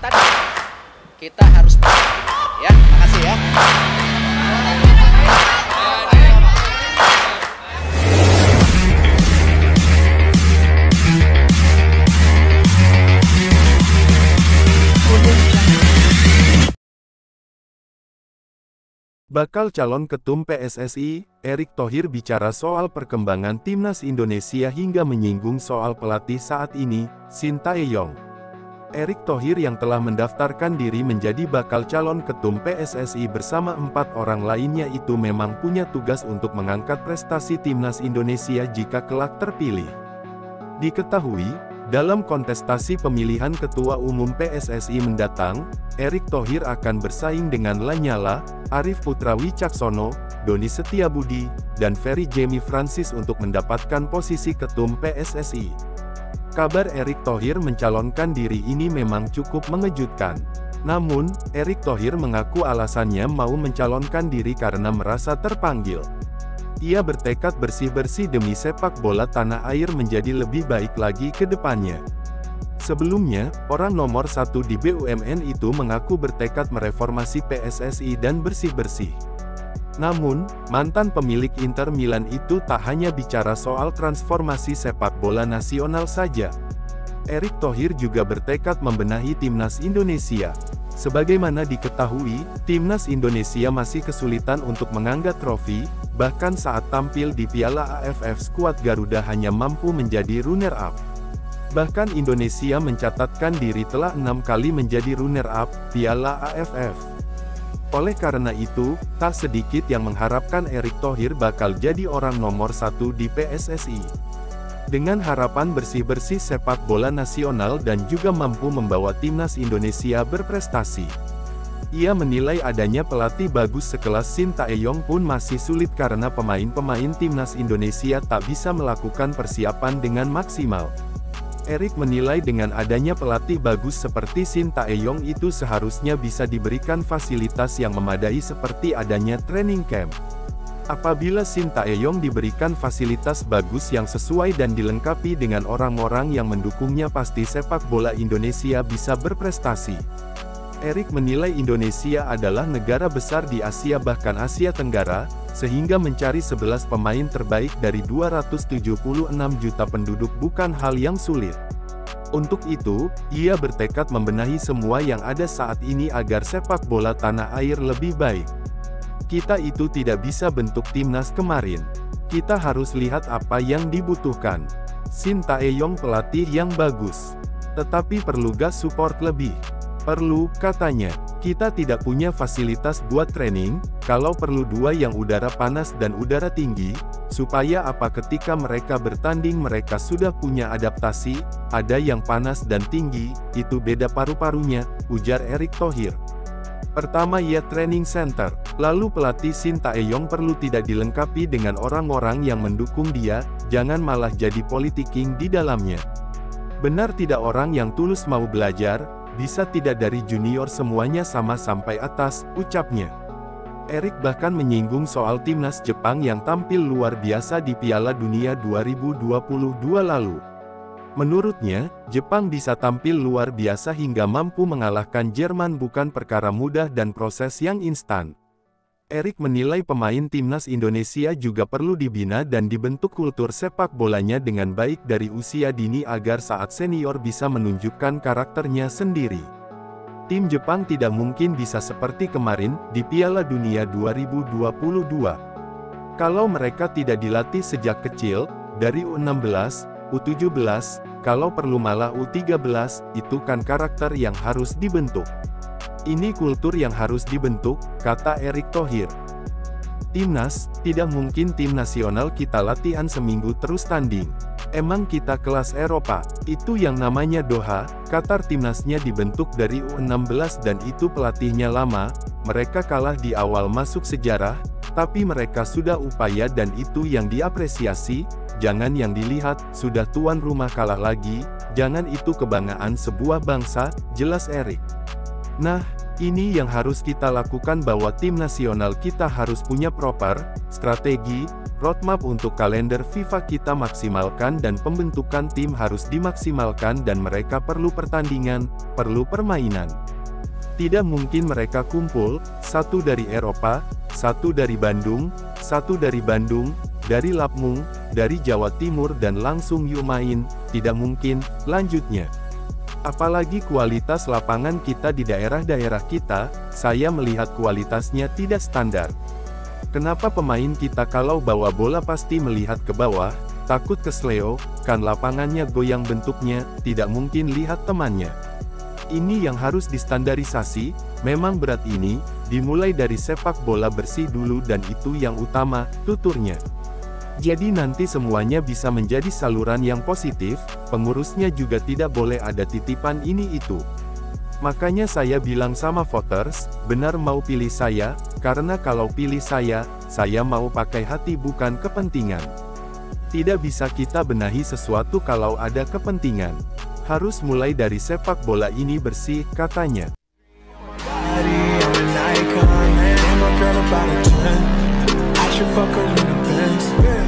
tadi. Kita harus ya, makasih ya. Bakal calon ketum PSSI, Erick Thohir bicara soal perkembangan timnas Indonesia hingga menyinggung soal pelatih saat ini, Sintayong. Erick Thohir yang telah mendaftarkan diri menjadi bakal calon ketum PSSI bersama 4 orang lainnya itu memang punya tugas untuk mengangkat prestasi timnas Indonesia jika kelak terpilih. Diketahui, dalam kontestasi pemilihan Ketua Umum PSSI mendatang, Erick Thohir akan bersaing dengan Lanyala, Arief Putra Wicaksono, Doni Setiabudi, dan Ferry Jemi Francis untuk mendapatkan posisi Ketum PSSI. Kabar Erick Thohir mencalonkan diri ini memang cukup mengejutkan. Namun, Erick Thohir mengaku alasannya mau mencalonkan diri karena merasa terpanggil. Ia bertekad bersih-bersih demi sepak bola tanah air menjadi lebih baik lagi ke depannya. Sebelumnya, orang nomor 1 di BUMN itu mengaku bertekad mereformasi PSSI dan bersih-bersih. Namun, mantan pemilik Inter Milan itu tak hanya bicara soal transformasi sepak bola nasional saja. Erick Thohir juga bertekad membenahi timnas Indonesia. Sebagaimana diketahui, timnas Indonesia masih kesulitan untuk mengangkat trofi, bahkan saat tampil di Piala AFF skuad Garuda hanya mampu menjadi runner-up. Bahkan Indonesia mencatatkan diri telah 6 kali menjadi runner-up Piala AFF. Oleh karena itu, tak sedikit yang mengharapkan Erick Thohir bakal jadi orang nomor 1 di PSSI. Dengan harapan bersih-bersih sepak bola nasional dan juga mampu membawa timnas Indonesia berprestasi. Ia menilai adanya pelatih bagus sekelas Sintayong pun masih sulit karena pemain-pemain timnas Indonesia tak bisa melakukan persiapan dengan maksimal. Erick menilai dengan adanya pelatih bagus seperti Sintayong itu seharusnya bisa diberikan fasilitas yang memadai seperti adanya training camp. Apabila Sintayong diberikan fasilitas bagus yang sesuai dan dilengkapi dengan orang-orang yang mendukungnya pasti sepak bola Indonesia bisa berprestasi. Erick menilai Indonesia adalah negara besar di Asia bahkan Asia Tenggara, sehingga mencari 11 pemain terbaik dari 276 juta penduduk bukan hal yang sulit. Untuk itu, ia bertekad membenahi semua yang ada saat ini agar sepak bola tanah air lebih baik. Kita itu tidak bisa bentuk timnas kemarin. Kita harus lihat apa yang dibutuhkan. Sintayong pelatih yang bagus. Tetapi perlu gas support lebih. Perlu, katanya. Kita tidak punya fasilitas buat training, kalau perlu 2 yang udara panas dan udara tinggi, supaya apa ketika mereka bertanding mereka sudah punya adaptasi, ada yang panas dan tinggi, itu beda paru-parunya, ujar Erick Thohir. Pertama ia training center, lalu pelatih Sintayong perlu tidak dilengkapi dengan orang-orang yang mendukung dia, jangan malah jadi politicking di dalamnya. Benar tidak orang yang tulus mau belajar, bisa tidak dari junior semuanya sama sampai atas, ucapnya. Erick bahkan menyinggung soal timnas Jepang yang tampil luar biasa di Piala Dunia 2022 lalu. Menurutnya, Jepang bisa tampil luar biasa hingga mampu mengalahkan Jerman bukan perkara mudah dan proses yang instan. Erick menilai pemain timnas Indonesia juga perlu dibina dan dibentuk kultur sepak bolanya dengan baik dari usia dini agar saat senior bisa menunjukkan karakternya sendiri. Tim Jepang tidak mungkin bisa seperti kemarin, di Piala Dunia 2022. Kalau mereka tidak dilatih sejak kecil, dari U16, U17, kalau perlu malah U13, itu kan karakter yang harus dibentuk. Ini kultur yang harus dibentuk, kata Erick Thohir. Timnas, tidak mungkin tim nasional kita latihan seminggu terus tanding. Emang kita kelas Eropa, itu yang namanya Doha, Qatar timnasnya dibentuk dari U16 dan itu pelatihnya lama, mereka kalah di awal masuk sejarah, tapi mereka sudah upaya dan itu yang diapresiasi, jangan yang dilihat, sudah tuan rumah kalah lagi, jangan itu kebanggaan sebuah bangsa, jelas Erick. Nah, Ini yang harus kita lakukan bahwa tim nasional kita harus punya proper strategi, roadmap untuk kalender FIFA kita maksimalkan dan pembentukan tim harus dimaksimalkan dan mereka perlu pertandingan, perlu permainan. Tidak mungkin mereka kumpul, satu dari Eropa, satu dari Bandung, satu dari Bandung, dari Lampung, dari Jawa Timur dan langsung yuk main, tidak mungkin, lanjutnya. Apalagi kualitas lapangan kita di daerah-daerah kita, saya melihat kualitasnya tidak standar. Kenapa pemain kita kalau bawa bola pasti melihat ke bawah, takut kesleo, kan lapangannya goyang bentuknya, tidak mungkin lihat temannya. Ini yang harus distandarisasi, memang berat ini, dimulai dari sepak bola bersih dulu dan itu yang utama, tuturnya. Jadi nanti semuanya bisa menjadi saluran yang positif, pengurusnya juga tidak boleh ada titipan ini itu. Makanya saya bilang sama voters, benar mau pilih saya, karena kalau pilih saya mau pakai hati bukan kepentingan. Tidak bisa kita benahi sesuatu kalau ada kepentingan. Harus mulai dari sepak bola ini bersih, katanya. I should fuck her in the Benz.